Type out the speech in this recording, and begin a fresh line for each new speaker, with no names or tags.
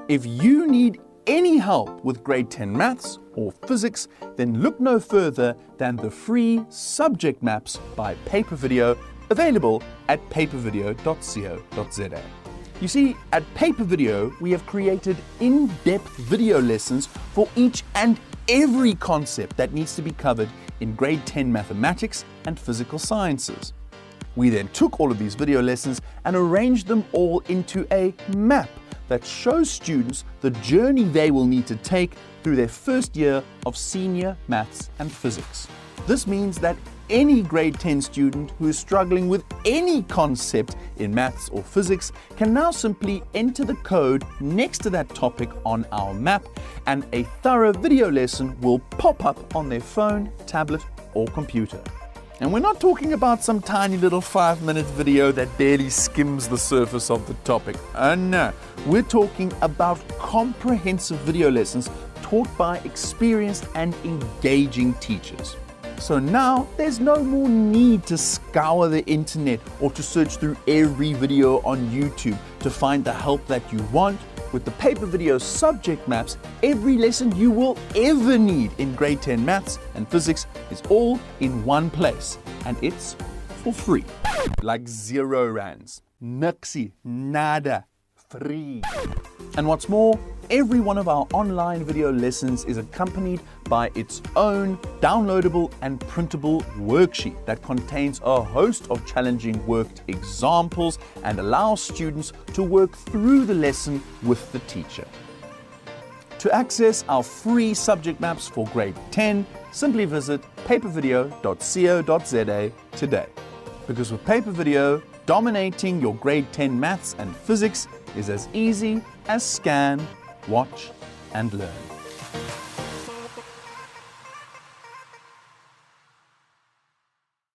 If you need any help with grade 10 maths or physics, then look no further than the free subject maps by Paper Video, available at papervideo.co.za. You see, at Paper Video, we have created in-depth video lessons for each and every concept that needs to be covered in grade 10 mathematics and physical sciences. We then took all of these video lessons and arranged them all into a map that shows students the journey they will need to take through their first year of senior maths and physics. This means that any grade 10 student who is struggling with any concept in maths or physics can now simply enter the code next to that topic on our map, and a thorough video lesson will pop up on their phone, tablet, or computer. And we're not talking about some tiny little 5-minute video that barely skims the surface of the topic. No, we're talking about comprehensive video lessons taught by experienced and engaging teachers. So now there's no more need to scour the internet or to search through every video on YouTube to find the help that you want. With the Paper Video subject maps, every lesson you will ever need in grade 10 maths and physics is all in one place, and it's for free. Like 0 rands. Nixie, nada, free. And what's more, every one of our online video lessons is accompanied by its own downloadable and printable worksheet that contains a host of challenging worked examples and allows students to work through the lesson with the teacher. To access our free subject maps for grade 10, simply visit papervideo.co.za today. Because with Paper Video, dominating your grade 10 maths and physics is as easy as scan, watch, and learn.